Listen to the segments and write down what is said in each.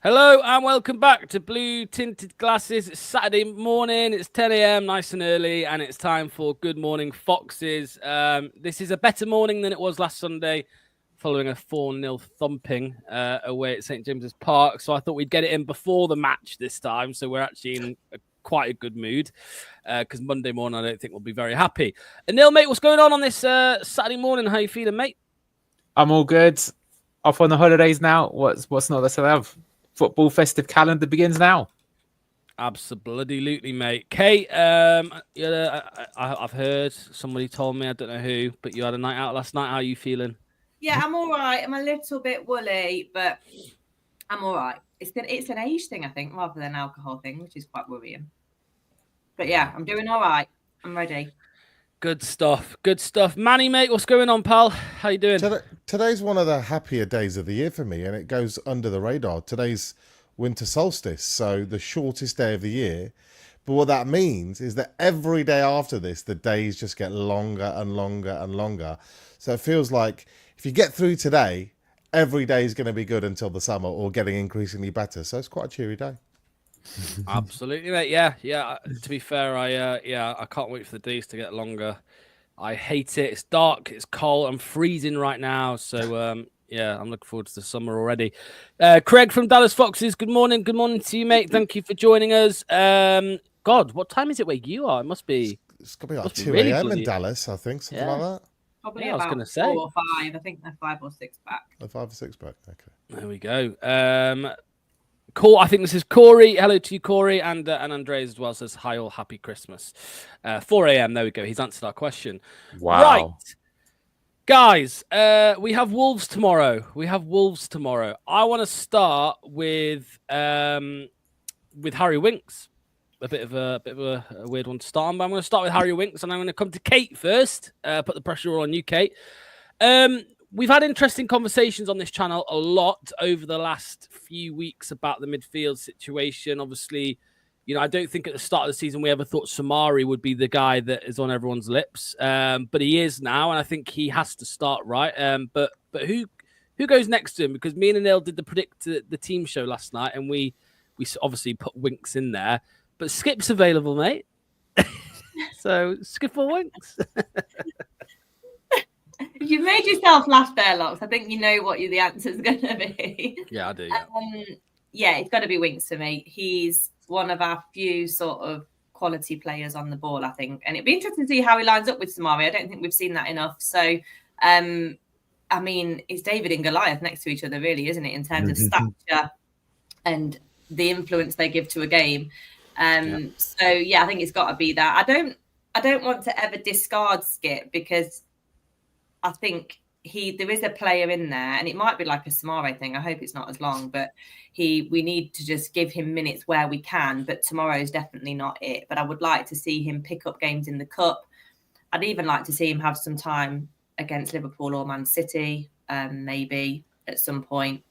Hello and welcome back to Blue Tinted Glasses. It's Saturday morning, it's 10 a.m, nice and early, and it's time for Good Morning Foxes. This is a better morning than it was last Sunday, following a 4-0 thumping away at St James's Park. So I thought we'd get it in before the match this time, so we're actually in quite a good mood, because Monday morning I don't think we'll be very happy. Anil, mate, what's going on this Saturday morning? How you feeling, mate? I'm all good. Off on the holidays now. What's not to have? Football festive calendar begins now. Absolutely, mate. Kate, I've heard, somebody told me, I don't know who, but you had a night out last night. How are you feeling? Yeah, I'm all right. I'm a little bit woolly, but I'm all right. It's an age thing, I think, rather than an alcohol thing, which is quite worrying. But yeah, I'm doing all right. I'm ready. Good stuff. Good stuff. Manny, mate, what's going on, pal? How you doing? Today's one of the happier days of the year for me, and it goes under the radar. Today's winter solstice, so the shortest day of the year. But what that means is that every day after this, the days just get longer and longer and longer. So it feels like if you get through today, every day is going to be good until the summer, or getting increasingly better. So it's quite a cheery day. Absolutely, mate. Yeah. To be fair, I can't wait for the days to get longer. I hate it. It's dark. It's cold. I'm freezing right now. So yeah, I'm looking forward to the summer already. Craig from Dallas Foxes. Good morning. Good morning to you, mate. Thank you for joining us. God, what time is it where you are? It must be. It's going to be like 2 a.m. in Dallas, I think, something like that. Probably Yeah, I was about going to say 4 or 5. I think they're 5 or 6 back. 5 or 6 back. Okay. There we go. I think this is Corey. Hello to you, Corey, and Andres as well says hi, all, happy Christmas. 4 a.m. There we go. He's answered our question. Wow. Right, guys. We have Wolves tomorrow. I want to start with Harry Winks. A bit of a weird one to start on, but I'm going to start with Harry Winks, and I'm going to come to Kate first. Put the pressure all on you, Kate. We've had interesting conversations on this channel a lot over the last few weeks about the midfield situation. Obviously, I don't think at the start of the season we ever thought Samari would be the guy that is on everyone's lips, but he is now, and I think he has to start right. But who goes next to him? Because me and Anil did the team show last night, and we obviously put Winks in there, but Skip's available, mate. So Skip or Winks? You've made yourself laugh there, Lox. I think you know what the answer's going to be. Yeah, I do. Yeah, it's got to be Winks for me. He's one of our few sort of quality players on the ball, I think. And it'd be interesting to see how he lines up with Samari. I don't think we've seen that enough. So, I mean, it's David and Goliath next to each other, really, isn't it? In terms of stature and the influence they give to a game. So, yeah, I think it's got to be that. I don't want to ever discard Skip, because I think there is a player in there, and it might be like a Samare thing. I hope it's not as long, but we need to just give him minutes where we can. But tomorrow is definitely not it. But I would like to see him pick up games in the cup. I'd even like to see him have some time against Liverpool or Man City, maybe at some point,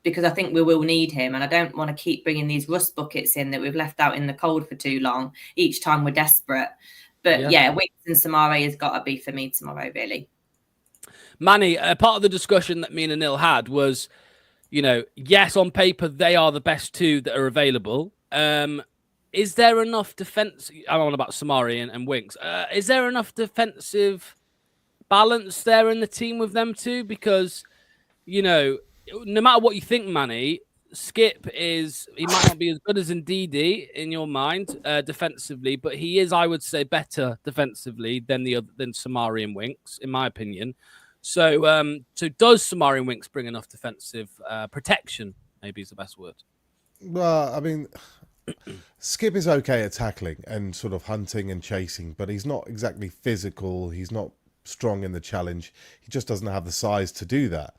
because I think we will need him. And I don't want to keep bringing these rust buckets in that we've left out in the cold for too long each time we're desperate. But yeah Winks and Samare has got to be for me tomorrow, really. Manny, part of the discussion that me and Anil had was, yes, on paper, they are the best two that are available. Is there enough defense? I'm on about Samari and Winks. Is there enough defensive balance there in the team with them two? Because, no matter what you think, Manny, Skip he might not be as good as Ndidi in your mind defensively, but he is, I would say, better defensively than Samari and Winks, in my opinion. So does Samari and Winks bring enough defensive protection? Maybe is the best word. Well, I mean, Skip is okay at tackling and sort of hunting and chasing, but he's not exactly physical. He's not strong in the challenge. He just doesn't have the size to do that.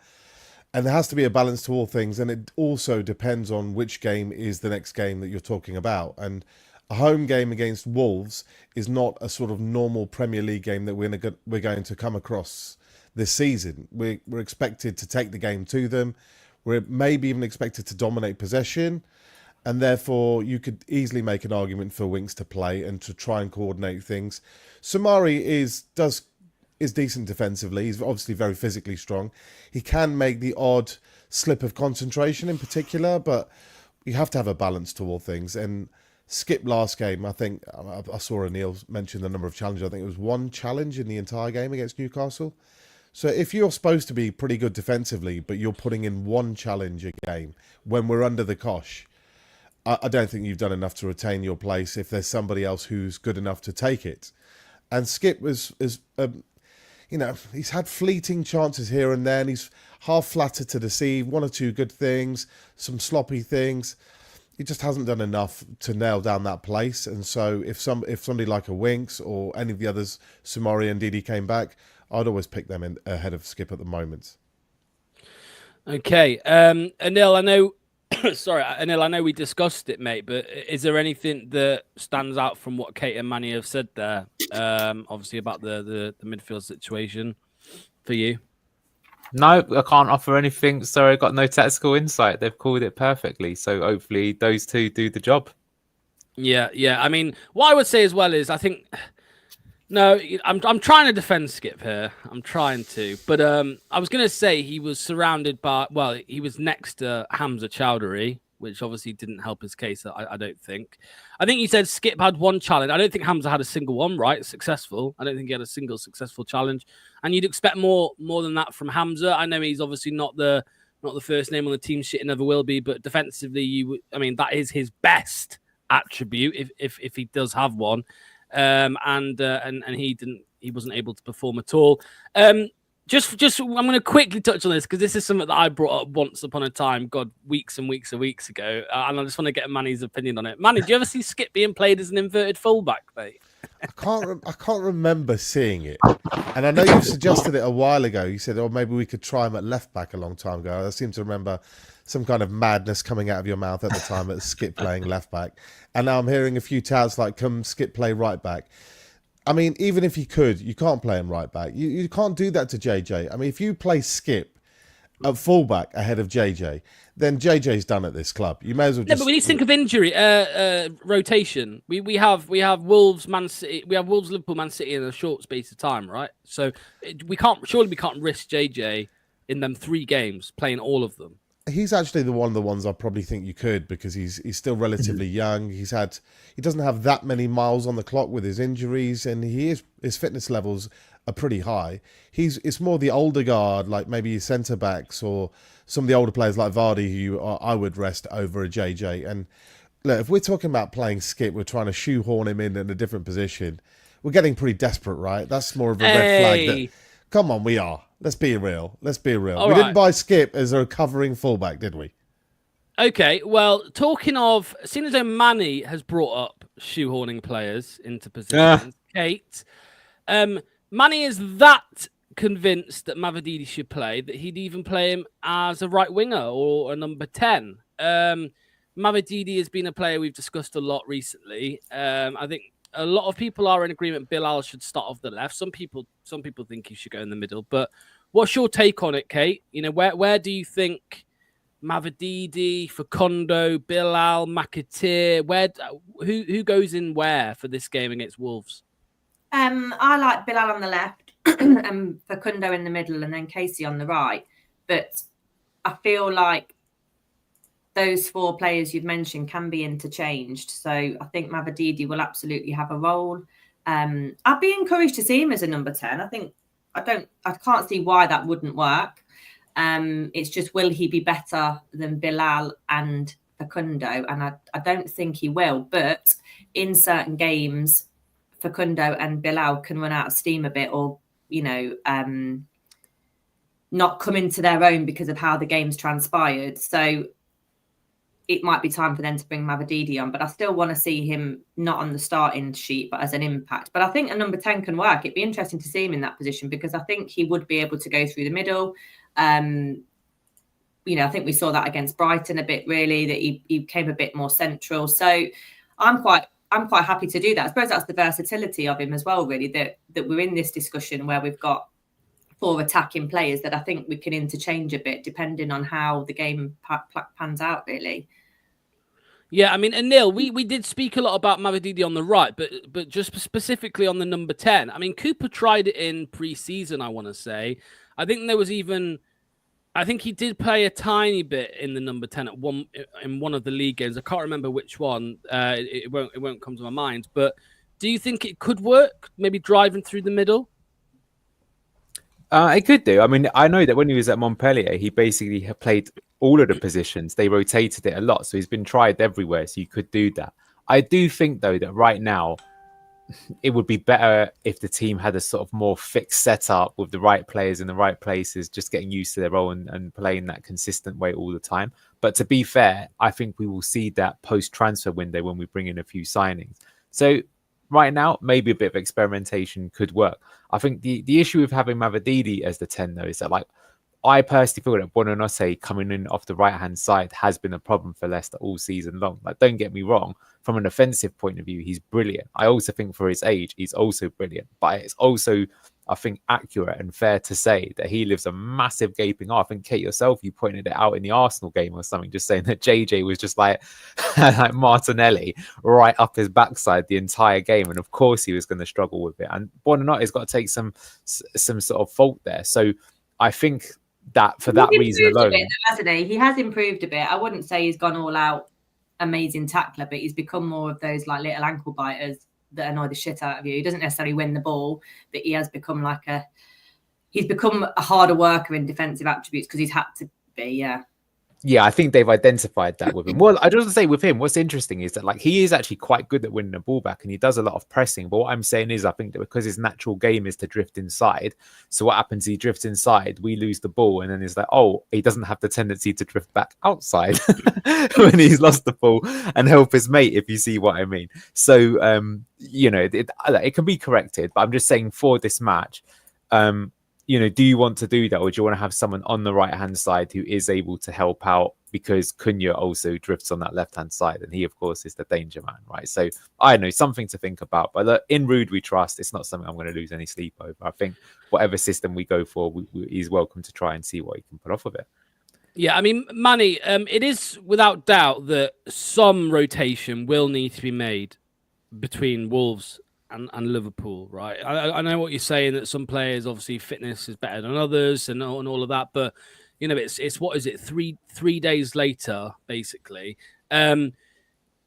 And there has to be a balance to all things, and it also depends on which game is the next game that you're talking about. And a home game against Wolves is not a sort of normal Premier League game that we're going to come across this season. We're expected to take the game to them. We're maybe even expected to dominate possession, and therefore you could easily make an argument for Winks to play and to try and coordinate things. Samari is decent defensively. He's obviously very physically strong. He can make the odd slip of concentration in particular, but you have to have a balance to all things. And Skip last game, I think, I saw Neil mention the number of challenges. I think it was 1 challenge in the entire game against Newcastle. So if you're supposed to be pretty good defensively, but you're putting in 1 challenge a game when we're under the cosh, I don't think you've done enough to retain your place if there's somebody else who's good enough to take it. And Skip he's had fleeting chances here and there, and he's half flattered to deceive, 1 or 2 good things, some sloppy things. He just hasn't done enough to nail down that place. And so if somebody like a Winks or any of the others, Sumari and Didi, came back, I'd always pick them in ahead of Skip at the moment. Okay. Anil, I know sorry, Anil, I know we discussed it, mate, but is there anything that stands out from what Kate and Manny have said there? Obviously about the midfield situation for you. No, I can't offer anything. Sorry, I got no tactical insight. They've called it perfectly. So hopefully those two do the job. Yeah. I mean, what I would say as well is I think no, I'm trying to defend Skip here. I'm trying to, but I was going to say he was surrounded by. Well, he was next to Hamza Chowdhury, which obviously didn't help his case. I don't think. I think you said Skip had 1 challenge. I don't think Hamza had a single one, right? Successful. I don't think he had a single successful challenge. And you'd expect more than that from Hamza. I know he's obviously not the first name on the team sheet and never will be, but defensively, that is his best attribute if he does have one. And he wasn't able to perform at all. Just I'm going to quickly touch on this because this is something that I brought up once upon a time, weeks and weeks and weeks ago, and I just want to get Manny's opinion on it. Manny, do you ever see Skip being played as an inverted fullback, mate? I can't remember seeing it, and I know you suggested it a while ago. You said, "Oh, maybe we could try him at left back" a long time ago. I seem to remember some kind of madness coming out of your mouth at the time at Skip playing left back, and now I'm hearing a few touts like, "Come, Skip, play right back." I mean, even if you could, you can't play him right back. You can't do that to JJ. I mean, if you play Skip at fullback ahead of JJ, then JJ's done at this club. You may as well just... No, but we need to think of injury rotation. We have Wolves, Man City. We have Wolves, Liverpool, Man City in a short space of time, right? So we can't risk JJ in them 3 games playing all of them. He's actually one of the ones I probably think you could, because he's still relatively young. He doesn't have that many miles on the clock with his injuries, and his fitness levels are pretty high. It's more the older guard, like maybe centre backs or some of the older players like Vardy, who I would rest over a JJ. And look, if we're talking about playing Skip, we're trying to shoehorn him in a different position. We're getting pretty desperate, right? That's more of a red flag. Come on, we are. Let's be real. We didn't buy Skip as a covering fullback, did we? Okay, well, talking of, seeing as though Manny has brought up shoehorning players into positions, Kate, Manny is that convinced that Mavididi should play that he'd even play him as a right winger or a number 10. Mavididi has been a player we've discussed a lot recently. I think a lot of people are in agreement Bilal should start off the left. Some people think he should go in the middle. But what's your take on it, Kate? You know, where do you think Mavididi, Facundo, Bilal, Makatir, who goes in where for this game against Wolves? I like Bilal on the left and Facundo in the middle and then Casey on the right. But I feel like those 4 players you've mentioned can be interchanged. So I think Mavididi will absolutely have a role. I'd be encouraged to see him as a number 10. I can't see why that wouldn't work. It's just, will he be better than Bilal and Facundo? And I don't think he will. But in certain games, Facundo and Bilal can run out of steam a bit, or, not come into their own because of how the game's transpired. So it might be time for them to bring Mavididi on, but I still want to see him not on the starting sheet, but as an impact. But I think a number 10 can work. It'd be interesting to see him in that position because I think he would be able to go through the middle. I think we saw that against Brighton a bit, really, that he came a bit more central. So I'm quite happy to do that. I suppose that's the versatility of him as well, really, that we're in this discussion where we've got 4 attacking players that I think we can interchange a bit depending on how the game pans out, really. Yeah, I mean, and Neil, we did speak a lot about Mavididi on the right, but just specifically on the number 10. I mean, Cooper tried it in pre-season, I want to say. I think there was even, I think he did play a tiny bit in the number 10 in one of the league games. I can't remember which one. It won't come to my mind. But do you think it could work? Maybe driving through the middle? It could do. I mean, I know that when he was at Montpellier, he basically played all of the positions. They rotated it a lot. So he's been tried everywhere. So you could do that. I do think, though, that right now, it would be better if the team had a sort of more fixed setup with the right players in the right places, just getting used to their role and playing that consistent way all the time. But to be fair, I think we will see that post-transfer window when we bring in a few signings. So right now, maybe a bit of experimentation could work. I think the issue with having Mavididi as the 10, though, is that, like, I personally feel that Buonanotte coming in off the right-hand side has been a problem for Leicester all season long. Like, don't get me wrong, from an offensive point of view, he's brilliant. I also think for his age, he's also brilliant. But it's also, I think, accurate and fair to say that he lives a massive gaping hole. I think, Kate, yourself, you pointed it out in the Arsenal game or something, just saying that JJ was just like Martinelli right up his backside the entire game. And of course, he was going to struggle with it. And Buonanotte's got to take some sort of fault there. So I think that for that reason alone, hasn't he? He has improved a bit. I wouldn't say he's gone all out amazing tackler, but he's become more of those like little ankle biters that annoy the shit out of you. He doesn't necessarily win the ball, but he has become he's become a harder worker in defensive attributes because he's had to be. Yeah, I think they've identified that with him. Well, I just want to say with him, what's interesting is that, like, he is actually quite good at winning the ball back and he does a lot of pressing. But what I'm saying is, I think that because his natural game is to drift inside. So what happens? He drifts inside, we lose the ball, and then it's like, oh, he doesn't have the tendency to drift back outside when he's lost the ball and help his mate, if you see what I mean. So, it can be corrected. But I'm just saying for this match, do you want to do that, or do you want to have someone on the right-hand side who is able to help out? Because Cunha also drifts on that left-hand side, and he, of course, is the danger man, right? So, I don't know, something to think about. But look, in Rude we trust. It's not something I'm going to lose any sleep over. I think whatever system we go for, he's welcome to try and see what he can put off of it. Yeah, I mean, Manny, it is without doubt that some rotation will need to be made between Wolves and Liverpool, right? I know what you're saying, that some players, obviously, fitness is better than others and all of that, but it's what is it, three days later, basically.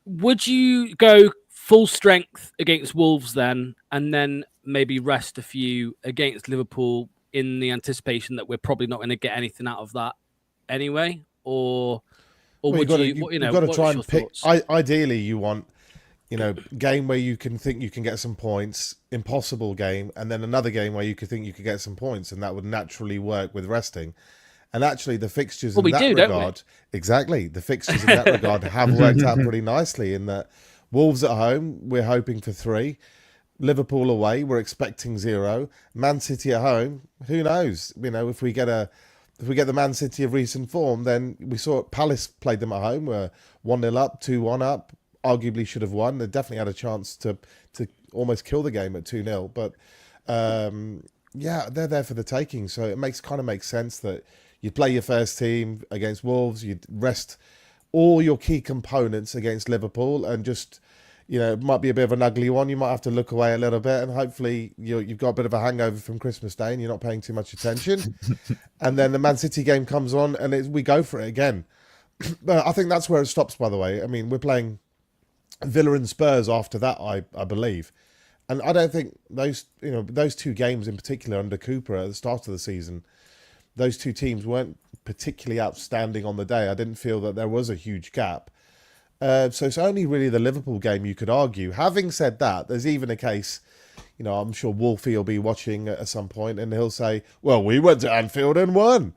Would you go full strength against Wolves then, and then maybe rest a few against Liverpool in the anticipation that we're probably not going to get anything out of that anyway? Or would you've got to try and pick? Ideally, you want game where you can think you can get some points, impossible game, and then another game where you could think you could get some points, and that would naturally work with resting. And actually, the fixtures in that regard, exactly, the fixtures in that regard have worked out pretty nicely. In that, Wolves at home, we're hoping for 3. Liverpool away, we're expecting 0. Man City at home, who knows? If we get the Man City of recent form, then we saw Palace played them at home, we're 1-0 up, 2-1 up. Arguably should have won. They definitely had a chance to almost kill the game at 2-0. But they're there for the taking. So it makes sense that you play your first team against Wolves, you'd rest all your key components against Liverpool, and just it might be a bit of an ugly one. You might have to look away a little bit, and hopefully you've got a bit of a hangover from Christmas Day and you're not paying too much attention. And then the Man City game comes on and we go for it again. But I think that's where it stops, by the way. I mean, we're playing Villa and Spurs after that, I believe, and I don't think those two games in particular under Cooper at the start of the season, those two teams weren't particularly outstanding on the day. I didn't feel that there was a huge gap, so it's only really the Liverpool game you could argue. Having said that, there's even a case, I'm sure Wolfie will be watching at some point and he'll say, well, we went to Anfield and won.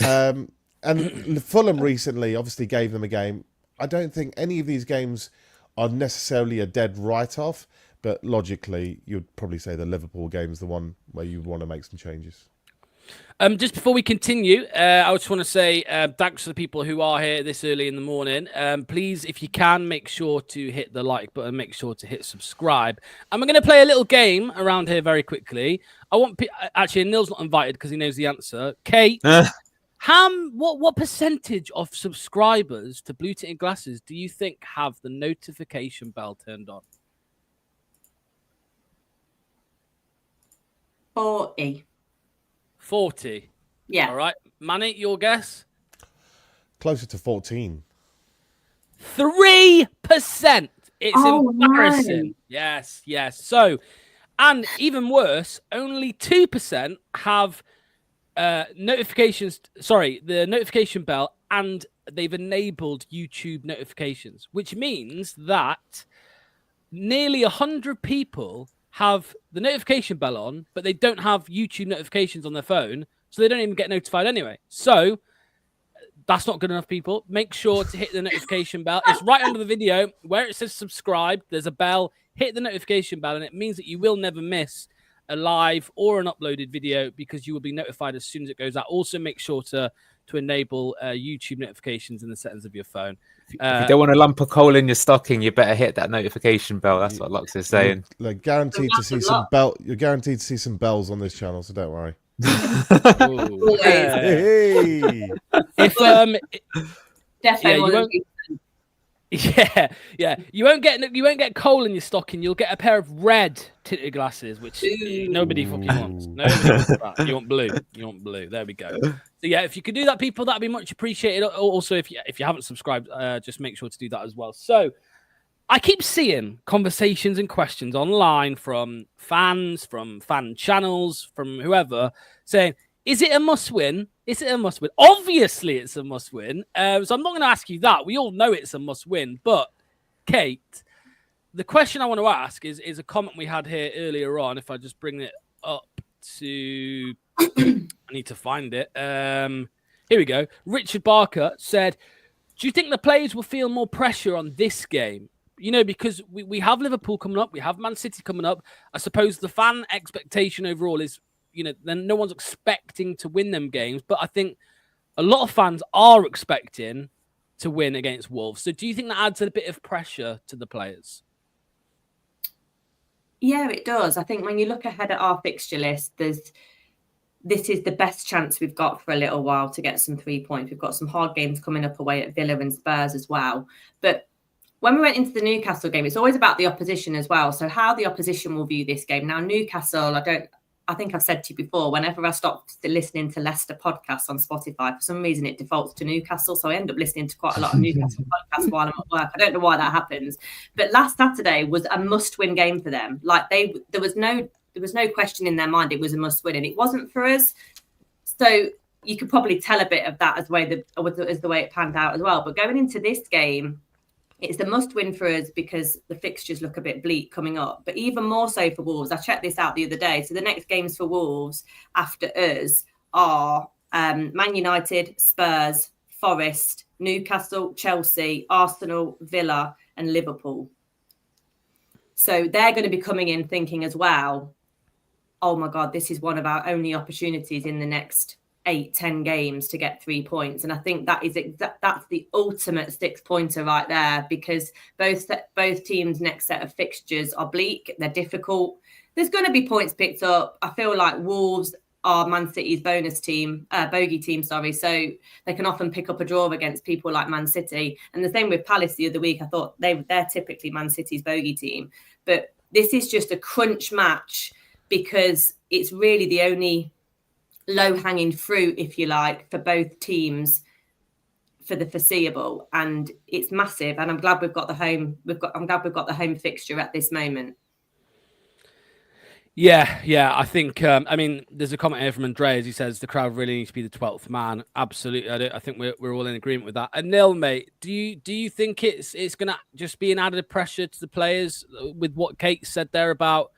And Fulham recently obviously gave them a game. I don't think any of these games are necessarily a dead write-off, but logically, you'd probably say the Liverpool game is the one where you want to make some changes. Just before we continue, I just want to say thanks to the people who are here this early in the morning. Please, if you can, make sure to hit the like button, make sure to hit subscribe. And we're going to play a little game around here very quickly. Actually, Neil's not invited because he knows the answer. Kate, What percentage of subscribers to Blue Tinted Glasses do you think have the notification bell turned on? 40. Yeah. All right. Manny, your guess? Closer to 14. 3%. It's Oh, embarrassing. no. Yes. So, and even worse, only 2% have notifications. Sorry, the notification bell, and they've enabled YouTube notifications, which means that nearly 100 people have the notification bell on, but they don't have YouTube notifications on their phone, so they don't even get notified anyway. So that's not good enough, people. Make sure to hit the notification bell. It's right under the video where it says subscribe. There's a bell. Hit the notification bell, and it means that you will never miss a live or an uploaded video because you will be notified as soon as it goes out. Also, make sure to enable YouTube notifications in the settings of your phone. If you don't want a lump of coal in your stocking, you better hit that notification bell. That's what Lux is saying. You're guaranteed to see some You're guaranteed to see some bells on this channel, so don't worry. Hey. If Definitely. you won't get coal in your stocking. You'll get a pair of red tinted glasses, which nobody fucking wants. Nobody wants that. You want blue. There we go. So yeah, if you could do that, people, that'd be much appreciated. Also, if you haven't subscribed, just make sure to do that as well. So I keep seeing conversations and questions online from fans, from fan channels, from whoever saying, is it a must-win? Is it a must-win? Obviously, it's a must-win. So I'm not going to ask you that. We all know it's a must-win. But, Kate, the question I want to ask is a comment we had here earlier on. If I just bring it up to... I need to find it. Here we go. Richard Barker said, do you think the players will feel more pressure on this game? You know, because we have Liverpool coming up. We have Man City coming up. I suppose the fan expectation overall is, you know, then no one's expecting to win them games. But I think a lot of fans are expecting to win against Wolves. So do you think that adds a bit of pressure to the players? Yeah, it does. I think when you look ahead at our fixture list, this is the best chance we've got for a little while to get some 3 points. We've got some hard games coming up away at Villa and Spurs as well. But when we went into the Newcastle game, it's always about the opposition as well. So how the opposition will view this game. Now, Newcastle, I think I've said to you before, whenever I stop listening to Leicester podcasts on Spotify, for some reason it defaults to Newcastle. So I end up listening to quite a lot of Newcastle podcasts while I'm at work. I don't know why that happens. But last Saturday was a must-win game for them. Like there was no question in their mind it was a must-win, and it wasn't for us. So you could probably tell a bit of that as the way it panned out as well. But going into this game, it's the must-win for us because the fixtures look a bit bleak coming up. But even more so for Wolves, I checked this out the other day. So the next games for Wolves after us are Man United, Spurs, Forest, Newcastle, Chelsea, Arsenal, Villa, and Liverpool. So they're going to be coming in thinking as well, oh my God, this is one of our only opportunities in the next 8-10 games to get 3 points. And I think that's the ultimate 6-pointer right there, because both teams' next set of fixtures are bleak. They're difficult. There's going to be points picked up. I feel like Wolves are Man City's bogey team, so they can often pick up a draw against people like Man City. And the same with Palace the other week. I thought they're typically Man City's bogey team. But this is just a crunch match because it's really the only low-hanging fruit, if you like, for both teams for the foreseeable, and it's massive. And I'm glad we've got the home. I'm glad we've got the home fixture at this moment. Yeah. I think. I mean, there's a comment here from Andreas. He says the crowd really needs to be the 12th man. Absolutely, I think we're all in agreement with that. And Neil, mate, do you think it's going to just be an added pressure to the players with what Kate said there about,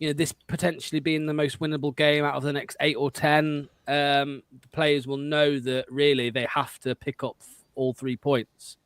you know, this potentially being the most winnable game out of the next 8 or 10? The players will know that really they have to pick up all 3 points.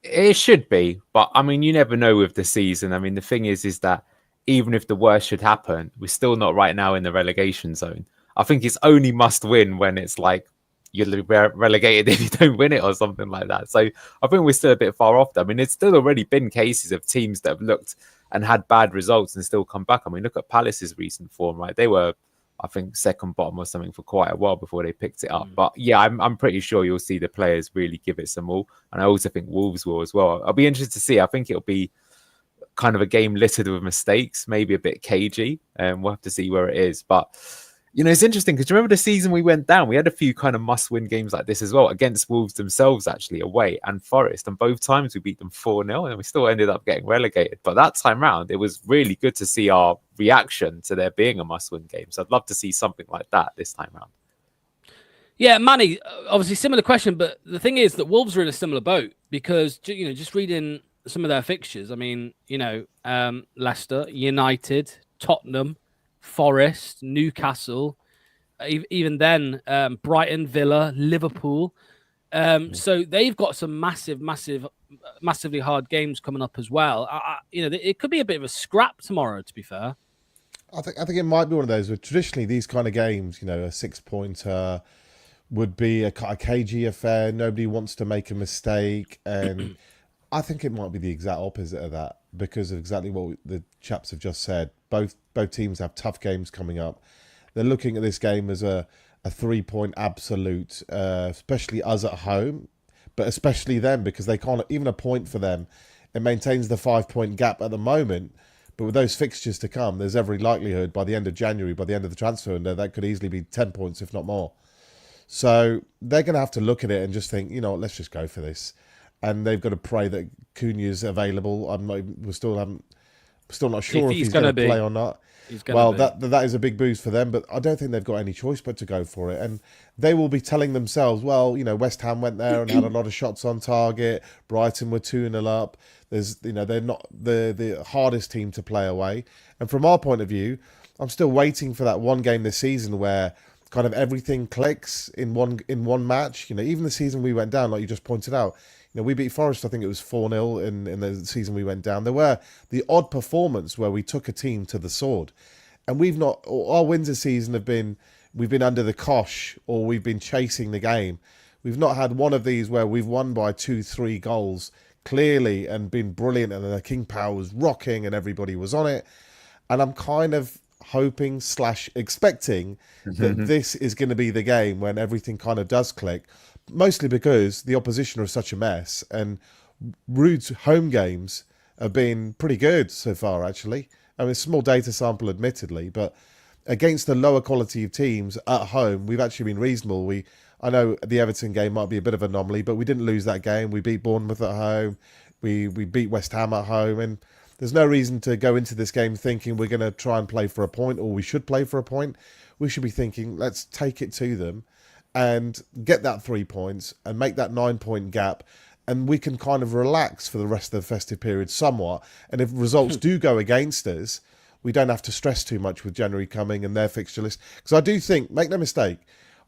It should be, but I mean, you never know with the season. I mean, the thing is that even if the worst should happen, we're still not right now in the relegation zone. I think it's only must win when it's like you're relegated if you don't win it or something like that. So I think we're still a bit far off. I mean, it's still already been cases of teams that have looked and had bad results and still come back. I mean, look at Palace's recent form, right? They were I think second bottom or something for quite a while before they picked it up. But yeah, I'm pretty sure you'll see the players really give it some all. And I also think Wolves will as well. I'll be interested to see. I think it'll be kind of a game littered with mistakes, maybe a bit cagey. And we'll have to see where it is. But, you know, it's interesting because remember the season we went down, we had a few kind of must-win games like this as well against Wolves themselves, actually, away, and Forest. And both times we beat them 4-0 and we still ended up getting relegated. But that time round, it was really good to see our reaction to there being a must-win game. So I'd love to see something like that this time round. Yeah, Manny, obviously similar question, but the thing is that Wolves are in a similar boat because, you know, just reading some of their fixtures, I mean, you know, Leicester, United, Tottenham, Forest, Newcastle, even then Brighton, Villa, Liverpool. So they've got some massively hard games coming up as well. You know, it could be a bit of a scrap tomorrow, to be fair. I think it might be one of those where traditionally these kind of games, you know, a 6-pointer would be a cagey affair. Nobody wants to make a mistake, and I think it might be the exact opposite of that because of exactly what the chaps have just said. Both teams have tough games coming up. They're looking at this game as a 3-point absolute, especially us at home, but especially them because they can't, even a point for them, it maintains the 5-point gap at the moment. But with those fixtures to come, there's every likelihood by the end of January, by the end of the transfer window, that could easily be 10 points, if not more. So they're going to have to look at it and just think, you know, let's just go for this. And they've got to pray that Cunha's available. We're still not sure if he's going to play or not. Well, that is a big boost for them, but I don't think they've got any choice but to go for it. And they will be telling themselves, well, you know, West Ham went there and had a lot of shots on target. Brighton were 2-0 up. They're not the hardest team to play away. And from our point of view, I'm still waiting for that one game this season where kind of everything clicks in one match. You know, even the season we went down, like you just pointed out, you know, we beat Forest, I think it was 4-0 in the season we went down. There were the odd performance where we took a team to the sword. And our wins this season we've been under the cosh or we've been chasing the game. We've not had one of these where we've won by 2-3 goals clearly and been brilliant and the King Power was rocking and everybody was on it. And I'm kind of hoping / expecting that this is going to be the game when everything kind of does click. Mostly because the opposition are such a mess and Rude's home games have been pretty good so far, actually. I mean, small data sample, admittedly, but against the lower quality of teams at home, we've actually been reasonable. I know the Everton game might be a bit of an anomaly, but we didn't lose that game. We beat Bournemouth at home. We beat West Ham at home. And there's no reason to go into this game thinking we're going to try and play for a point or we should play for a point. We should be thinking, let's take it to them and get that 3 points and make that 9-point gap. And we can kind of relax for the rest of the festive period somewhat. And if results do go against us, we don't have to stress too much with January coming and their fixture list. Because I do think, make no mistake,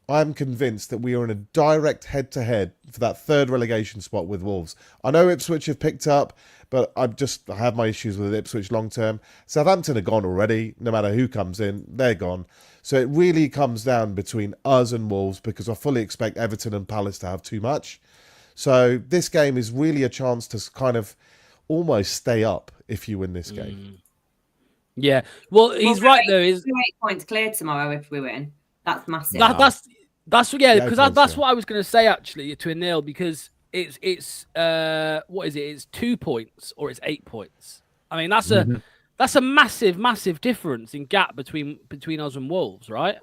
I'm convinced that we are in a direct head-to-head for that third relegation spot with Wolves. I know Ipswich have picked up, but I have my issues with Ipswich long-term. Southampton are gone already. No matter who comes in, they're gone. So it really comes down between us and Wolves because I fully expect Everton and Palace to have too much. So this game is really a chance to kind of almost stay up if you win this game. Yeah. Well, he's right, though. 8 points clear tomorrow if we win. That's massive. That's because that's what I was going to say, actually, to Anil, because it's what is it? It's 2 points or it's 8 points. I mean, that's a massive difference in gap between us and Wolves, right?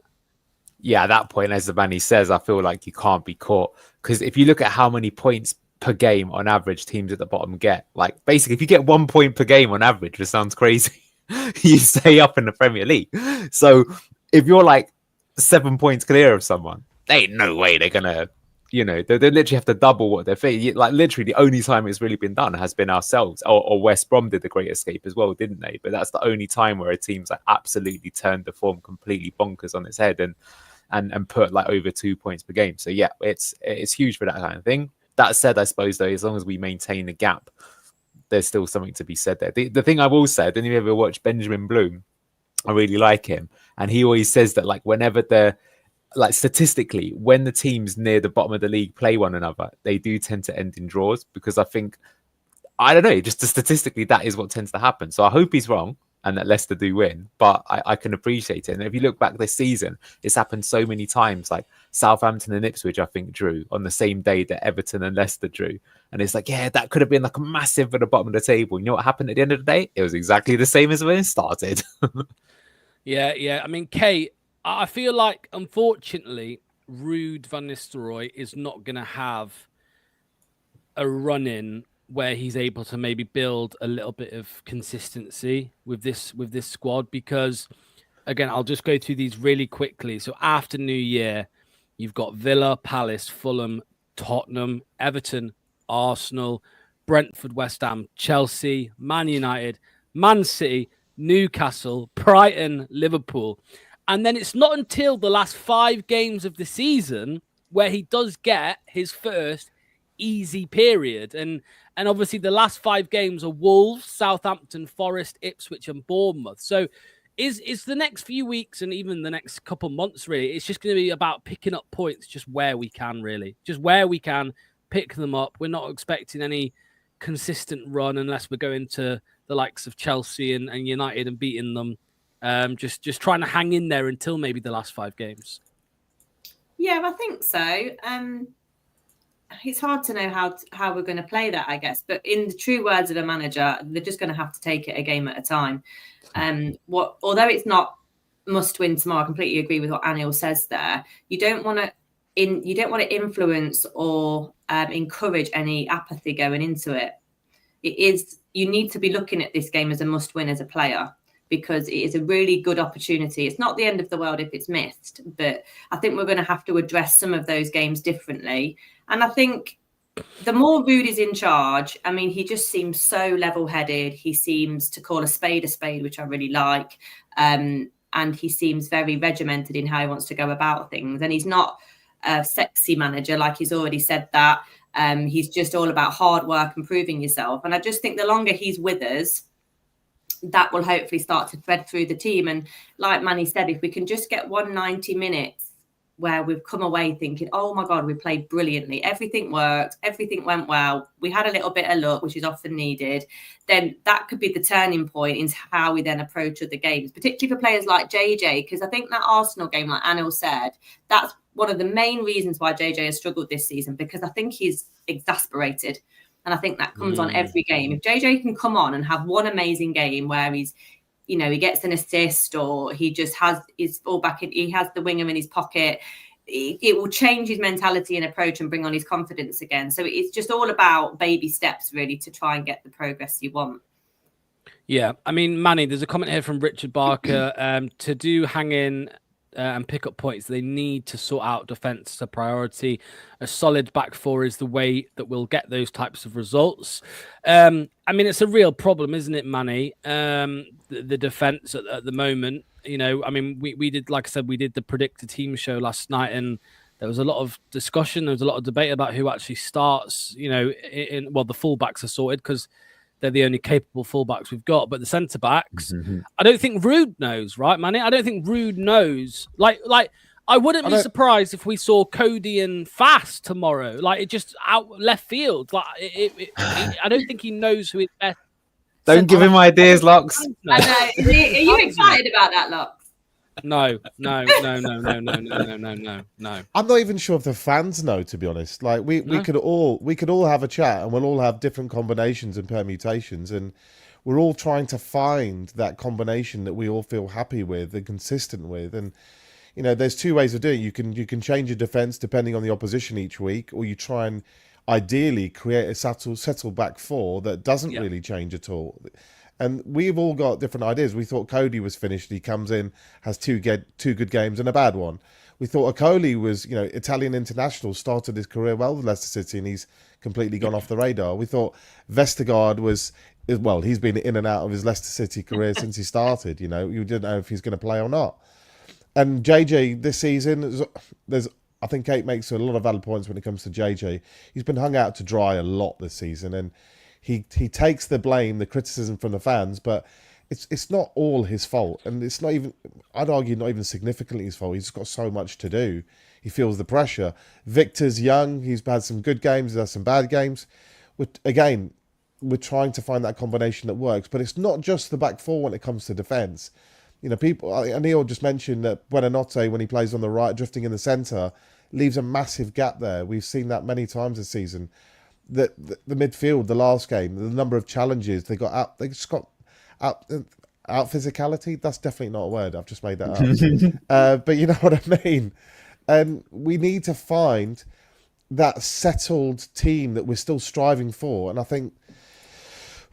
Yeah, at that point, as the man says, I feel like you can't be caught because if you look at how many points per game on average teams at the bottom get, like basically if you get 1 point per game on average, which sounds crazy, you stay up in the Premier League. So if you're like 7 points clear of someone, there ain't no way they're gonna, you know, they literally have to double what they're facing. Like literally the only time it's really been done has been ourselves, or West Brom did the Great Escape as well, didn't they? But that's the only time where a team's like absolutely turned the form completely bonkers on its head and put like over 2 points per game. So yeah, it's huge for that kind of thing. That said, I suppose though, as long as we maintain a gap, there's still something to be said there. The thing I will say, didn't you ever watch Benjamin Bloom? I really like him, and he always says that like whenever they're like statistically, when the teams near the bottom of the league play one another, they do tend to end in draws because I don't know, just statistically that is what tends to happen. So I hope he's wrong. and that Leicester do win. But I can appreciate it. And if you look back this season, it's happened so many times. Like Southampton and Ipswich, I think, drew on the same day that Everton and Leicester drew. And it's like, yeah, that could have been like a massive at the bottom of the table. You know what happened at the end of the day? It was exactly the same as when it started. Yeah. I mean, Kate, I feel like, unfortunately, Ruud van Nistelrooy is not going to have a run-in where he's able to maybe build a little bit of consistency with this squad, because, again, I'll just go through these really quickly. So after New Year, you've got Villa, Palace, Fulham, Tottenham, Everton, Arsenal, Brentford, West Ham, Chelsea, Man United, Man City, Newcastle, Brighton, Liverpool. And then it's not until the last 5 games of the season where he does get his first easy period. And obviously the last 5 games are Wolves, Southampton, Forest, Ipswich and Bournemouth. So is the next few weeks and even the next couple months, really, it's just going to be about picking up points just where we can, really. Just where we can pick them up. We're not expecting any consistent run unless we're going to the likes of Chelsea and United and beating them. Just trying to hang in there until maybe the last 5 games. Yeah, I think so. It's hard to know how we're going to play that, I guess. But in the true words of a manager, they're just going to have to take it a game at a time. Although it's not must win tomorrow, I completely agree with what Anil says there. You don't want to influence or encourage any apathy going into it. You need to be looking at this game as a must win as a player, because it is a really good opportunity. It's not the end of the world if it's missed, but I think we're going to have to address some of those games differently. And I think the more Ruud is in charge, I mean, he just seems so level-headed. He seems to call a spade, which I really like. And he seems very regimented in how he wants to go about things. And he's not a sexy manager, like he's already said that. He's just all about hard work and proving yourself. And I just think the longer he's with us, that will hopefully start to thread through the team. And like Manny said, if we can just get 190 minutes where we've come away thinking, oh my God, we played brilliantly, everything worked, everything went well, we had a little bit of luck, which is often needed, then that could be the turning point into how we then approach other games, particularly for players like JJ, because I think that Arsenal game, like Anil said, that's one of the main reasons why JJ has struggled this season, because I think he's exasperated. And I think that comes on every game. If JJ can come on and have one amazing game where he's, he gets an assist, or he just has his fullback, he has the winger in his pocket, it will change his mentality and approach and bring on his confidence again. So it's just all about baby steps, really, to try and get the progress you want. Yeah, I mean, Manny, there's a comment here from Richard Barker. To do hang in and pick up points, they need to sort out defence as a priority. A solid back four is the way that we'll get those types of results. I mean, it's a real problem, isn't it, Manny? The defence at the moment. I mean, we did, like I said, we did the Predict a Team show last night, and there was a lot of discussion. There was a lot of debate about who actually starts. The fullbacks are sorted because they're the only capable fullbacks we've got. But the centre backs, I don't think Ruud knows, right, Manny? I don't think Ruud knows. Like I wouldn't be surprised if we saw Cody and Fast tomorrow. Like, it just out left field. Like I don't think he knows who is best. Don't give him ideas, Locks. I know. Are you excited about that, Locks? No. I'm not even sure if the fans know, to be honest. Like we could all have a chat, and we'll all have different combinations and permutations, and we're all trying to find that combination that we all feel happy with and consistent with. And there's two ways of doing it. You can change your defense depending on the opposition each week, or you try and ideally create a settle back four that doesn't really change at all. And we've all got different ideas. We thought Cody was finished. He comes in, has two good games and a bad one. We thought Okoli was, Italian international, started his career well with Leicester City, and he's completely gone off the radar. We thought Vestergaard he's been in and out of his Leicester City career since he started. You didn't know if he's going to play or not. And JJ this season, I think Kate makes a lot of valid points when it comes to JJ. He's been hung out to dry a lot this season, and he takes the blame, the criticism from the fans, but it's not all his fault, and it's not even, I'd argue, not even significantly his fault. He's got so much to do. He feels the pressure. Victor's young. He's had some good games. He's had some bad games. Again, we're trying to find that combination that works. But it's not just the back four when it comes to defence. You know, people. Neil just mentioned that Buonanotte, when he plays on the right, drifting in the centre, leaves a massive gap there. We've seen that many times this season. The midfield, the last game, the number of challenges they got out. They just got out physicality. That's definitely not a word. I've just made that up. But you know what I mean. And we need to find that settled team that we're still striving for. And I think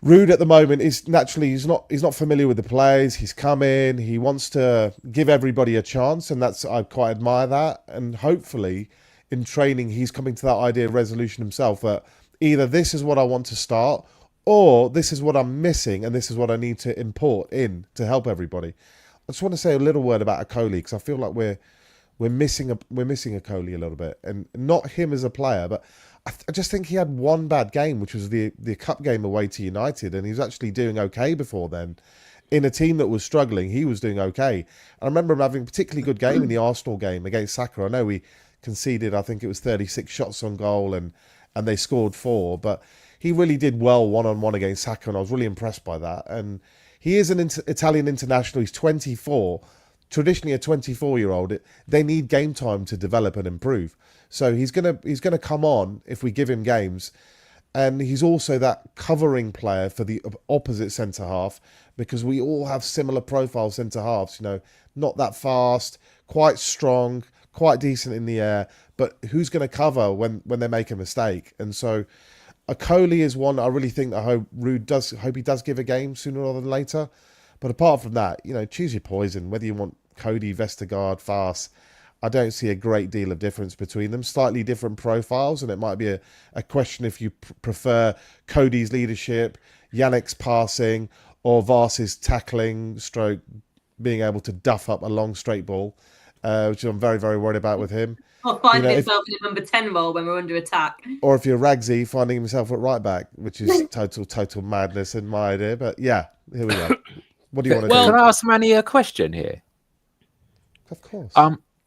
Ruud at the moment is naturally he's not familiar with the players. He's come in, he wants to give everybody a chance, and I quite admire that. And hopefully in training he's coming to that idea of resolution himself, that either this is what I want to start, or this is what I'm missing and this is what I need to import in to help everybody. I just want to say a little word about Akoli, because I feel like we're missing Akoli a little bit, and not him as a player, but I just think he had one bad game, which was the cup game away to United, and he was actually doing okay before then. In a team that was struggling, he was doing okay. And I remember him having a particularly good game in the Arsenal game against Saka. I know we conceded, I think it was 36 shots on goal, and they scored 4, but he really did well one-on-one against Saka, and I was really impressed by that. And he is an Italian international. He's 24. Traditionally, a 24-year-old, they need game time to develop and improve. So he's gonna come on if we give him games, and he's also that covering player for the opposite centre half, because we all have similar profile centre halves. You know, not that fast, quite strong, quite decent in the air, but who's going to cover when they make a mistake? And so Akoli is one I really think that I hope he does give a game sooner rather than later. But apart from that, you know, choose your poison. Whether you want Cody, Vestergaard, Fast, I don't see a great deal of difference between them. Slightly different profiles, and it might be a question if you prefer Cody's leadership, Yannick's passing, or Vars's tackling, stroke being able to duff up a long straight ball, which I'm very, very worried about with him. Or finding himself in a number 10 role when we're under attack. Or if you're Ragsy, finding himself at right back, which is total madness in my idea. But yeah, here we go. What do you want to do? Can I ask Manny a question here? Of course.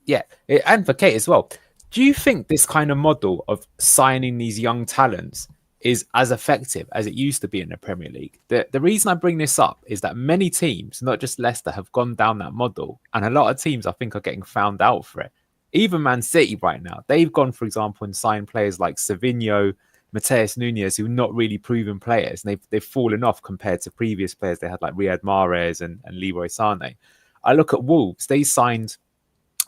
Yeah, and for Kate as well. Do you think this kind of model of signing these young talents is as effective as it used to be in the Premier League? The reason I bring this up is that many teams, not just Leicester, have gone down that model, and a lot of teams I think are getting found out for it. Even Man City right now, they've gone, for example, and signed players like Savinho, Mateus Nunes, who are not really proven players, and they've fallen off compared to previous players they had like Riyad Mahrez and Leroy Sané. I look at Wolves, they signed,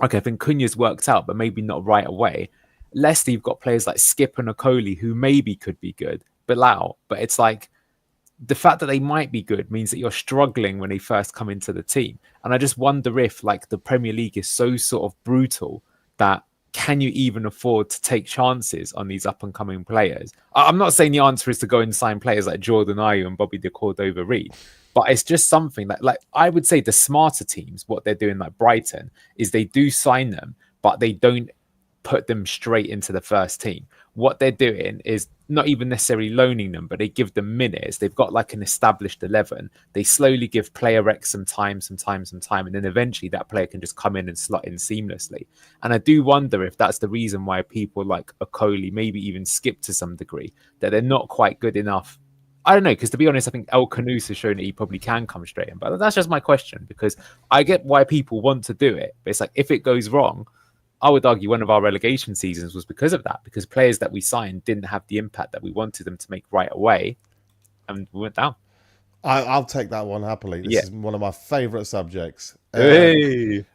okay, I think Cunha's worked out, but maybe not right away. Leicester, you've got players like Skip and Akoli who maybe could be good, but it's like the fact that they might be good means that you're struggling when they first come into the team. And I just wonder if like the Premier League is so sort of brutal that can you even afford to take chances on these up and coming players? I'm not saying the answer is to go and sign players like Jordan Ayew and Bobby de Cordova-Reid, but it's just something that, like, I would say the smarter teams, what they're doing, like Brighton, is they do sign them, but they don't put them straight into the first team. What they're doing is not even necessarily loaning them, but they give them minutes. They've got like an established 11. They slowly give player X some time, and then eventually that player can just come in and slot in seamlessly. And I do wonder if that's the reason why people like Akoli, maybe even Skip to some degree, that they're not quite good enough. I don't know, because to be honest, I think El Kanous has shown that he probably can come straight in. But that's just my question, because I get why people want to do it. But it's like, if it goes wrong, I would argue one of our relegation seasons was because of that, because players that we signed didn't have the impact that we wanted them to make right away, and we went down. I'll take that one happily. This is one of my favourite subjects. Hey.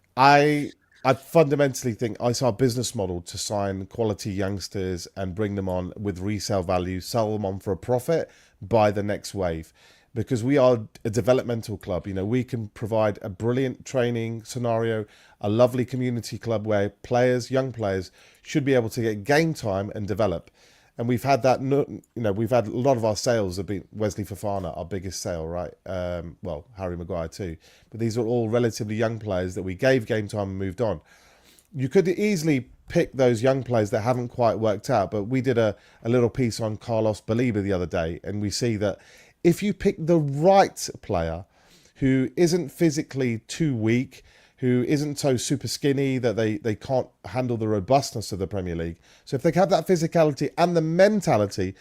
I fundamentally think it's our business model to sign quality youngsters and bring them on with resale value, sell them on for a profit, buy the next wave. Because we are a developmental club, you know, we can provide a brilliant training scenario, a lovely community club where young players should be able to get game time and develop. And we've had that, you know, we've had a lot of our sales have been Wesley Fofana, our biggest sale, right? Well, Harry Maguire too. But these are all relatively young players that we gave game time and moved on. You could easily pick those young players that haven't quite worked out, but we did a little piece on Carlos Baliba the other day, and we see that if you pick the right player who isn't physically too weak, who isn't so super skinny that they can't handle the robustness of the Premier League. So if they have that physicality and the mentality,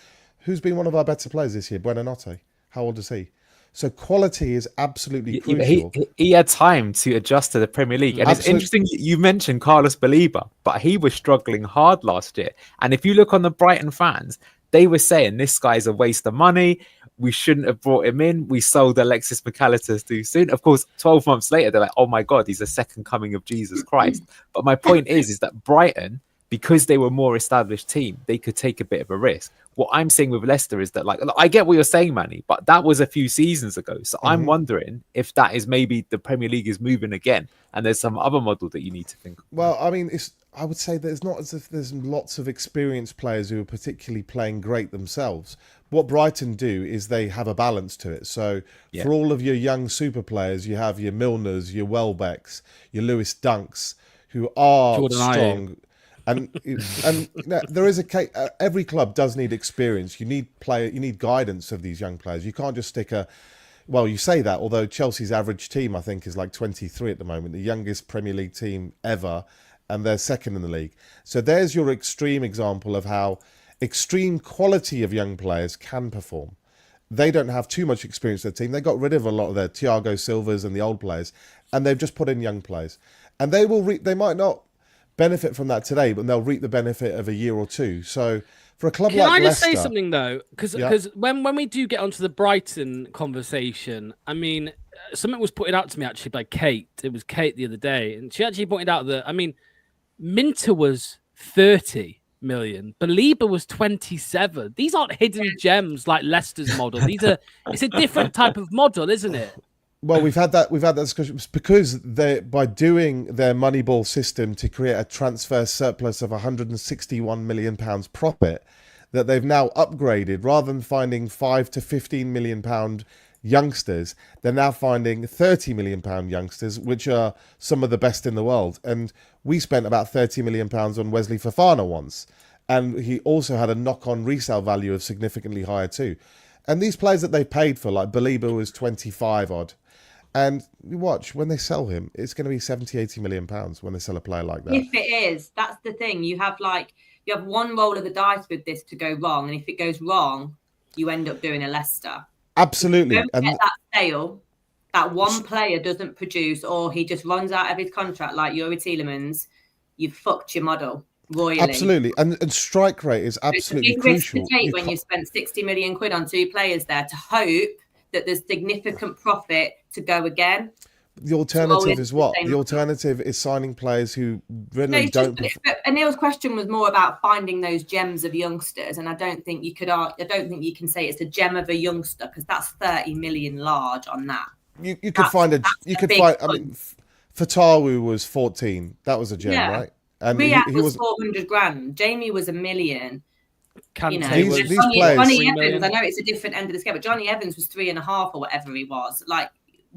Who's been one of our better players this year? Buonanotte. How old is he? So quality is absolutely crucial. He had time to adjust to the Premier League. And it's interesting you mentioned Carlos Baleba, but he was struggling hard last year. And if you look on the Brighton fans, they were saying this guy's a waste of money. We shouldn't have brought him in. We sold Alexis McAllister too soon. Of course, 12 months later, they're like, oh my God, he's a second coming of Jesus Christ. But my point is that Brighton, because they were a more established team, they could take a bit of a risk. What I'm saying with Leicester is that, like, I get what you're saying, Manny, but that was a few seasons ago. So I'm wondering if that is maybe the Premier League is moving again and there's some other model that you need to think of. Well, I mean, I would say that it's not as if there's lots of experienced players who are particularly playing great themselves. What Brighton do is they have a balance to it. So for all of your young super players, you have your Milners, your Welbecks, your Lewis Dunks, who are Jordan strong. And there is every club does need experience. You need guidance of these young players. You can't just stick well, you say that, although Chelsea's average team, I think, is like 23 at the moment, the youngest Premier League team ever, and they're second in the league. So there's your extreme example of how extreme quality of young players can perform. They don't have too much experience in their team. They got rid of a lot of their Thiago Silvas and the old players, and they've just put in young players. And they might not benefit from that today, but they'll reap the benefit of a year or two. So for a club like Leicester... Can I just say something, though? Because when we do get onto the Brighton conversation, I mean, something was pointed out to me, actually, by Kate. It was Kate the other day, and she actually pointed out that, I mean, Minter was 30 million. Baleba was 27. These aren't hidden gems like Leicester's model. It's a different type of model, isn't it? Well, we've had that discussion because by doing their Moneyball system to create a transfer surplus of £161 million profit, that they've now upgraded. Rather than finding £5 to £15 million youngsters, they're now finding £30 million youngsters, which are some of the best in the world. And we spent about £30 million on Wesley Fofana once, and he also had a knock-on resale value of significantly higher too. And these players that they paid for, like Baleba was 25 odd. And you watch, when they sell him, it's going to be 70, 80 million pounds when they sell a player like that. If it is, that's the thing. You have one roll of the dice with this to go wrong. And if it goes wrong, you end up doing a Leicester. Absolutely. If you don't get that sale, that one player doesn't produce, or he just runs out of his contract like Yuri Tielemans, you've fucked your model royally. Absolutely. And strike rate is absolutely crucial. Risk to take when you spent 60 million quid on two players there to hope that there's significant profit to go again. The alternative is what? The alternative is signing players who really don't. Anil's question was more about finding those gems of youngsters, and I don't think you can say it's a gem of a youngster, because that's 30 million large on that. You could find. I mean, Fatawu was 14. That was a gem, right? And Riyad was 400 grand. Jamie was $1 million. These players, Johnny Evans, I know it's a different end of the scale, but Johnny Evans was 3.5 or whatever he was. Like,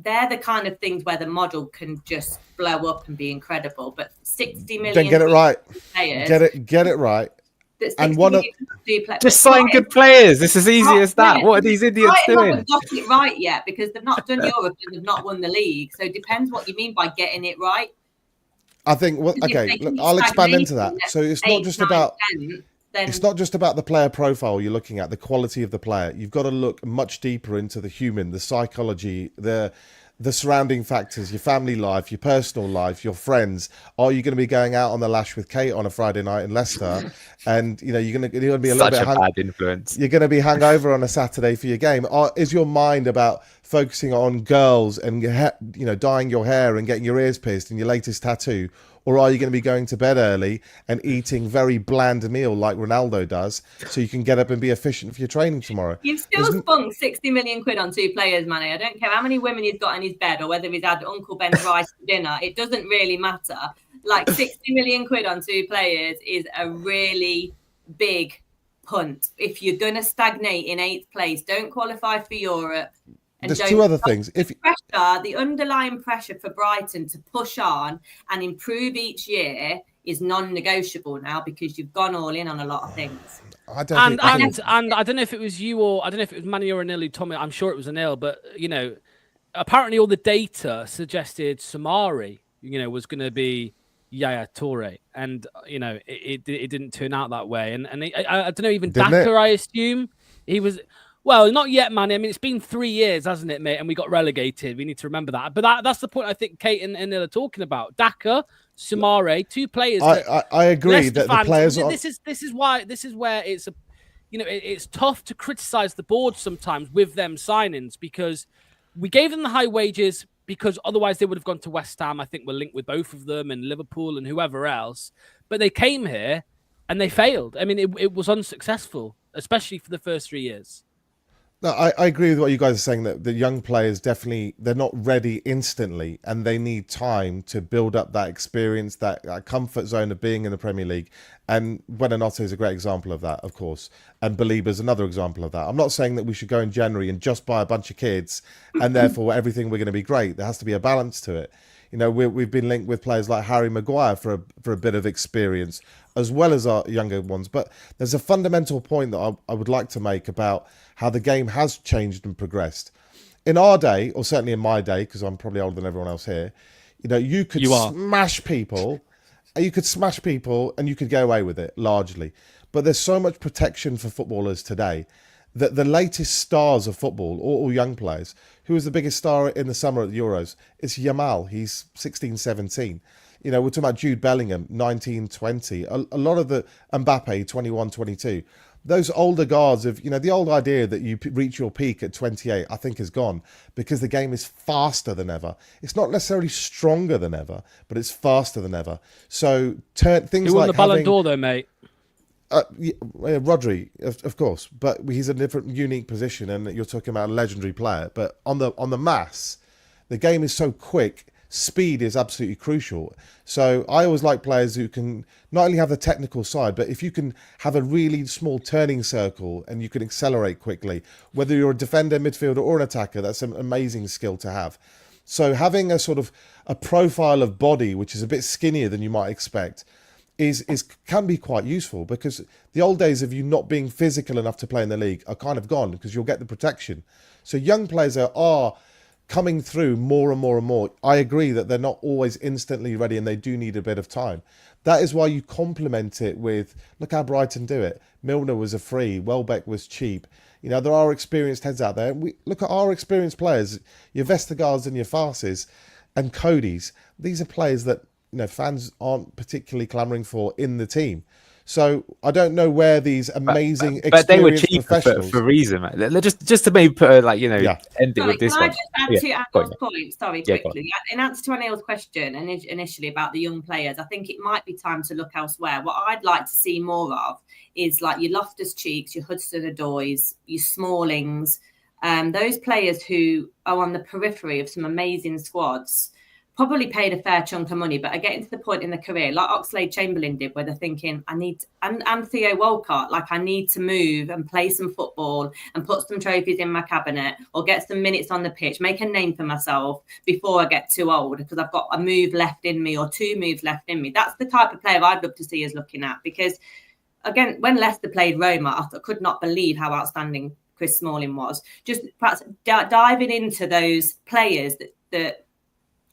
they're the kind of things where the model can just blow up and be incredible. But 60 million. Then get it right. Players, get it right. And just sign good players. It's as easy as that. What are these idiots doing? Haven't got it right yet, because they've not done Europe and they've not won the league. So it depends what you mean by getting it right. I think. Well, okay, look, I'll expand into that. So it's not just about. It's not just about the player profile you're looking at, the quality of the player. You've got to look much deeper into the human, the psychology, the surrounding factors, your family life, your personal life, your friends. Are you going to be going out on the lash with Kate on a Friday night in Leicester? And you're going to be a little bit bad influence. You're going to be hungover on a Saturday for your game. Or is your mind about focusing on girls and dyeing your hair and getting your ears pierced and your latest tattoo? Or are you going to be going to bed early and eating very bland meal like Ronaldo does, so you can get up and be efficient for your training tomorrow? You've still spunked 60 million quid on two players, Manny. I don't care how many women he's got in his bed or whether he's had Uncle Ben's rice for dinner. It doesn't really matter. Like, 60 million quid on two players is a really big punt. If you're going to stagnate in 8th place, don't qualify for Europe. There's two other things. The underlying pressure for Brighton to push on and improve each year is non-negotiable now, because you've gone all in on a lot of things. I don't know if it was you, or I don't know if it was Manny or Anil who told me. I'm sure it was Anil, but apparently all the data suggested Samari, was going to be Yaya Toure, and it didn't turn out that way. And I don't know, even Daka, I assume. He was, well, not yet, man. I mean, it's been 3 years, hasn't it, mate? And we got relegated. We need to remember that. But that's the point I think Kate and Neil are talking about. Daka, Sumare, 2 players. I agree Leicester that the fans, players are... this is where it's a, you know, it's tough to criticize the board sometimes with them signings, because we gave them the high wages because otherwise they would have gone to West Ham. I think we're linked with both of them and Liverpool and whoever else. But they came here and they failed. I mean, it was unsuccessful, especially for the first 3 years. No, I agree with what you guys are saying, that the young players definitely, they're not ready instantly and they need time to build up that experience, that comfort zone of being in the Premier League. And Buonanotte is a great example of that, of course. And Belieber's another example of that. I'm not saying that we should go in January and just buy a bunch of kids and therefore everything we're going to be great. There has to be a balance to it. You know, we've been linked with players like Harry Maguire for a bit of experience, as well as our younger ones. But there's a fundamental point that I would like to make about how the game has changed and progressed. In our day, or certainly in my day, because I'm probably older than everyone else here, you know, you could smash people, and you could get away with it largely. But there's so much protection for footballers today that the latest stars of football, all young players, who was the biggest star in the summer at the Euros? It's Yamal. He's 16, 17. You know, we're talking about Jude Bellingham, 19, 20. A lot of the Mbappe, 21, 22. Those older guards of, you know, the old idea that you reach your peak at 28, I think is gone, because the game is faster than ever. It's not necessarily stronger than ever, but it's faster than ever. So things Who won like the Ballon d'Or though, mate? Rodri, of course, but he's a different, unique position, and you're talking about a legendary player. But on the mass, the game is so quick. Speed is absolutely crucial. So I always like players who can not only have the technical side, but if you can have a really small turning circle and you can accelerate quickly, whether you're a defender, midfielder, or an attacker, that's an amazing skill to have. So having a sort of a profile of body which is a bit skinnier than you might expect can be quite useful, because the old days of you not being physical enough to play in the league are kind of gone, because you'll get the protection. So young players are coming through more and more and more. I agree that they're not always instantly ready and they do need a bit of time. That is why you complement it with, look how Brighton do it. Milner was a free, Welbeck was cheap. You know, there are experienced heads out there. We look at our experienced players, your Vestergaards and your Farses and Codys. These are players that, you know, fans aren't particularly clamouring for in the team. So I don't know where these amazing but they were experienced cheap for a reason, man. Just to maybe put end it with this one. Can I just add to Anil's point? Sorry, quickly. In answer to Anil's question initially about the young players, I think it might be time to look elsewhere. What I'd like to see more of is like your Loftus-Cheeks, your Hudson-Odois, your Smallings, those players who are on the periphery of some amazing squads. Probably paid a fair chunk of money, but are getting to the point in the career, like Oxlade-Chamberlain did, where they're thinking, and Theo Walcott, like, I need to move and play some football and put some trophies in my cabinet or get some minutes on the pitch, make a name for myself before I get too old, because I've got a move left in me or 2 moves left in me. That's the type of player I'd love to see us looking at, because, again, when Leicester played Roma, I could not believe how outstanding Chris Smalling was. Just perhaps diving into those players that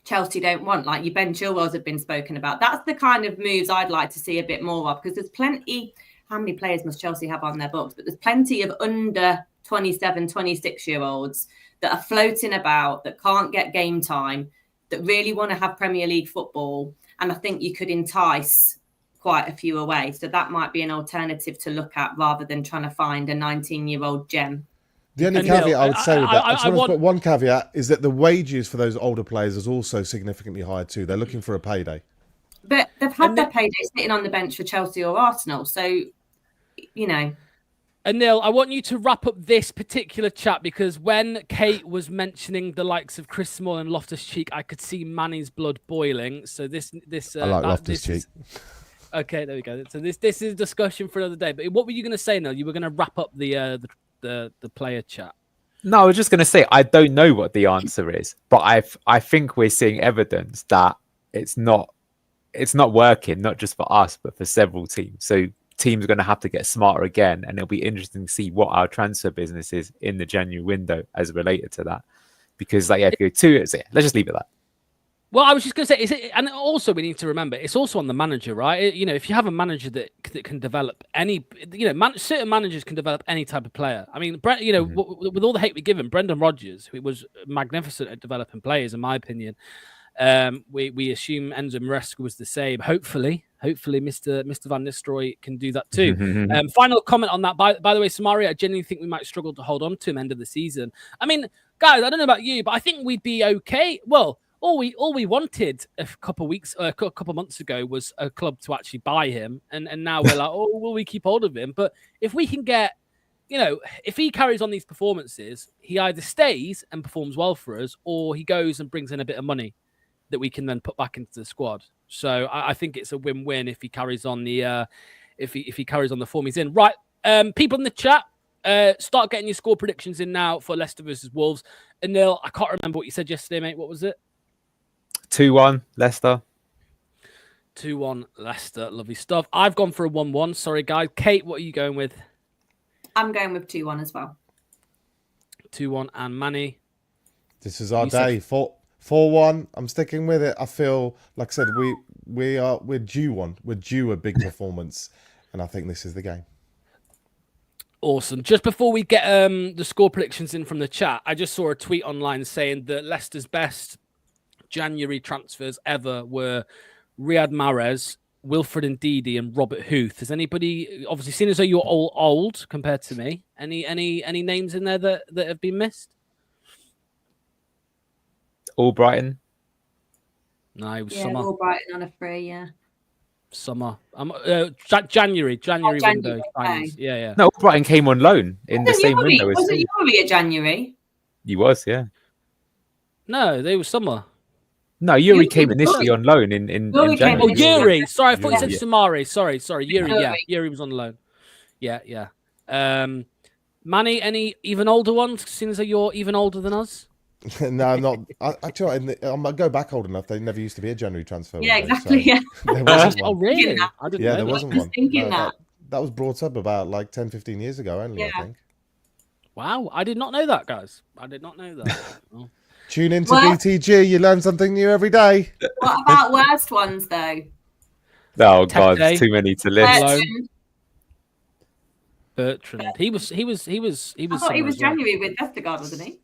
Chelsea don't want, like your Ben Chilwells have been spoken about. That's the kind of moves I'd like to see a bit more of, because there's plenty. How many players must Chelsea have on their books? But there's plenty of under 27, 26-year-olds that are floating about, that can't get game time, that really want to have Premier League football. And I think you could entice quite a few away. So that might be an alternative to look at, rather than trying to find a 19-year-old gem. The only caveat I would say with that, I just want to put one caveat, is that the wages for those older players is also significantly higher too. They're looking for a payday. But they've had their payday sitting on the bench for Chelsea or Arsenal. So, you know. Anil, I want you to wrap up this particular chat, because when Kate was mentioning the likes of Chris Small and Loftus-Cheek, I could see Manny's blood boiling. So I like Loftus-Cheek. Okay, there we go. So this is a discussion for another day. But what were you going to say, Neil? You were going to wrap up the player chat. No, I was just going to say, I don't know what the answer is, but I think we're seeing evidence that it's not working, not just for us, but for several teams. So teams are going to have to get smarter again, and it'll be interesting to see what our transfer business is in the January window as related to that. Because if you go let's just leave it at that. Well, I was just going to say, and also we need to remember, it's also on the manager, right? If you have a manager that can develop any, certain managers can develop any type of player. I mean, with all the hate we give him, Brendan Rodgers, who was magnificent at developing players, in my opinion. We assume Enzo Maresca was the same. Hopefully, Mr. Van Nistelrooy can do that too. Final comment on that. By the way, Samari, I genuinely think we might struggle to hold on to him end of the season. I mean, guys, I don't know about you, but I think we'd be okay. Well, all we wanted a couple months ago was a club to actually buy him, and now we're like, oh, will we keep hold of him? But if we can get, if he carries on these performances, he either stays and performs well for us, or he goes and brings in a bit of money that we can then put back into the squad. So I think it's a win-win if he carries on the if he carries on the form he's in. Right, people in the chat, start getting your score predictions in now for Leicester versus Wolves. Anil, I can't remember what you said yesterday, mate. What was it? 2-1 Leicester. 2-1 Leicester. Lovely stuff. I've gone for a 1-1. Sorry, guys. Kate, what are you going with? I'm going with 2-1 as well. 2-1 and Manny. This is our day. 4-1. I'm sticking with it. I feel like I said we're due one. We're due a big performance, and I think this is the game. Awesome. Just before we get the score predictions in from the chat, I just saw a tweet online saying that Leicester's best January transfers ever were Riyad Mahrez, Wilfred Ndidi, and Robert Huth. Has anybody, obviously, seen as though you're all old compared to me, any names in there that have been missed? All Brighton. No, it was Yeah, summer. all Brighton on a free, yeah. Summer. January window. Okay. Yeah. No, Brighton came on loan in the same window as Wasn't Yuri at January? He was, yeah. No, they were summer. No, Yuri came initially on loan in Yuri came January. Oh, Yuri. Sorry, I thought you said Yeah. Samari. Sorry. Yuri. Yuri. Yeah, Yuri was on loan. Yeah. Manny, any even older ones? Seeing as though you're even older than us. No, I'm not. Actually, I might go back old enough. There never used to be a January transfer. Yeah, window, exactly. So Yeah. there wasn't Oh, one. really? Yeah. I didn't Yeah, know there that. wasn't I was one. thinking No, that. that was brought up about like 10, 15 years ago only, Yeah. I think. Wow, I did not know that, guys. I did not know that. Oh. Tune into Well- BTG. You learn something new every day. What about worst ones though? Oh God, Tete. too many to list. Hello. Bertrand. Bertrand. He was. I thought he summer was as well. January with Vestergaard, wasn't he?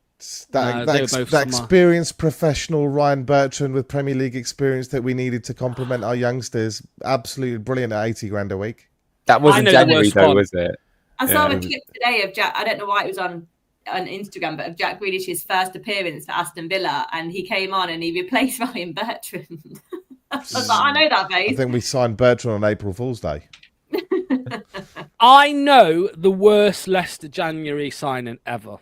No, they were both That summer. experienced professional Ryan Bertrand with Premier League experience that we needed to complement our youngsters. Absolutely brilliant at 80 grand a week. That wasn't I know the January worst though, one. was it? I saw Yeah. a clip today of Jack. I don't know why it was on Instagram, but of Jack Grealish's first appearance for Aston Villa, and he came on and he replaced Ryan Bertrand. I was like, I know that I face. think we signed Bertrand on April Fool's Day. I know the worst Leicester January signing ever.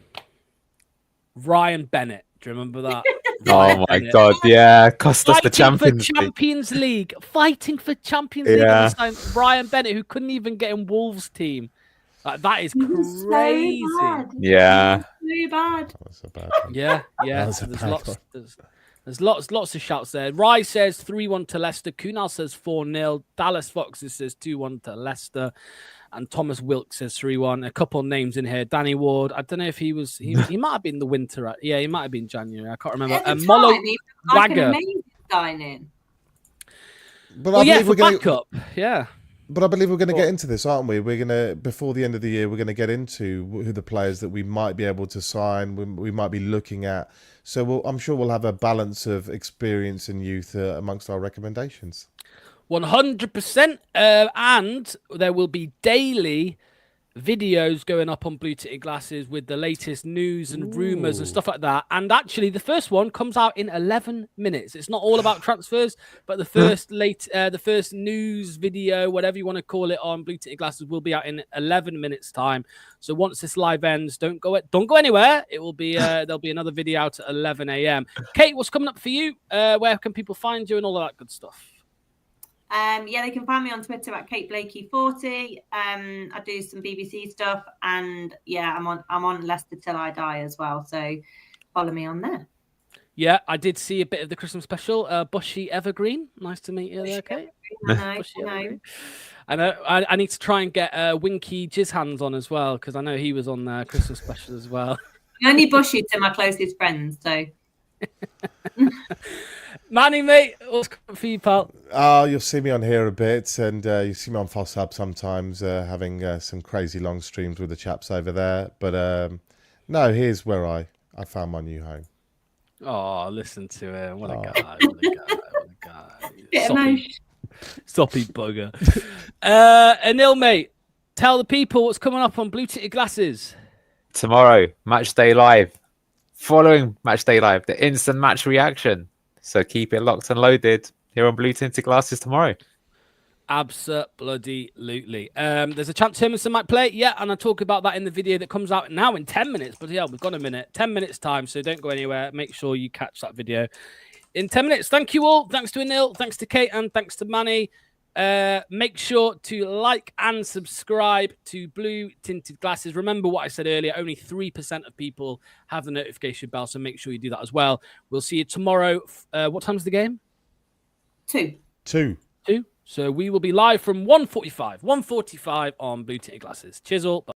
Ryan Bennett. Do you remember that? Oh my God, yeah, cost us the Champions League. Fighting for Champions League. Yeah. And they signed Ryan Bennett, who couldn't even get in Wolves' team. Like, that is It was so crazy. bad. Yeah, So bad. That was a bad one. Yeah. That was So a there's bad lots. one. There's lots of shouts there. Rye says 3-1 to Leicester. Kunal says 4-0. Dallas Foxes says 2-1 to Leicester. And Thomas Wilkes says 3-1. A couple of names in here. Danny Ward. I don't know if he was. He might have been the winter. Yeah, he might have been January. I can't remember. At the time, Molo he was like an Wagger. amazing signing. But Well, I yeah, believe for we're going backup. Yeah. But I believe we're going to get into this, aren't we? We're going to, before the end of the year, we're going to get into who the players that we might be able to sign, we might be looking at. So I'm sure we'll have a balance of experience and youth amongst our recommendations. 100%. And there will be daily videos going up on Blue Tinted Glasses with the latest news and rumours and stuff like that. And actually, the first one comes out in 11 minutes. It's not all about transfers, but the first news video, whatever you want to call it, on Blue Tinted Glasses will be out in 11 minutes time. So once this live ends, don't go anywhere. It will be there'll be another video out at 11 a.m. Kate, what's coming up for you? Where can people find you and all of that good stuff? Yeah, they can find me on Twitter at Kate Blakey40. I do some BBC stuff, and yeah, I'm on Leicester Till I Die as well. So follow me on there. Yeah, I did see a bit of the Christmas special. Bushy Evergreen, nice to meet you there, Kate. Bushy Evergreen. I need to try and get Winky Jizz Hands on as well, because I know he was on the Christmas special as well. The only Bushy to my closest friends, so. Manny, mate, what's coming for you, pal? You'll see me on here a bit, and you see me on FOSS Hub sometimes, having some crazy long streams with the chaps over there. But no, here's where I found my new home. Oh, listen to him. What a guy. What a guy. What a guy. Bit emotional. Soppy bugger. Anil, mate, tell the people what's coming up on Blue Tinted Glasses. Tomorrow, Match Day Live. Following Match Day Live, the instant match reaction. So keep it locked and loaded here on Blue Tinted Glasses tomorrow. Absolutely. There's a chance Hermanson might play. Yeah, and I'll talk about that in the video that comes out now in 10 minutes. But yeah, we've got a minute. 10 minutes time, so don't go anywhere. Make sure you catch that video in 10 minutes. Thank you all. Thanks to Anil, thanks to Kate, and thanks to Manny. Make sure to like and subscribe to Blue Tinted Glasses. Remember what I said earlier, only 3% of people have the notification bell, so make sure you do that as well. We'll see you tomorrow. What time's the game? 2. So we will be live from 1:45 on Blue Tinted Glasses. Cheers all. Bye.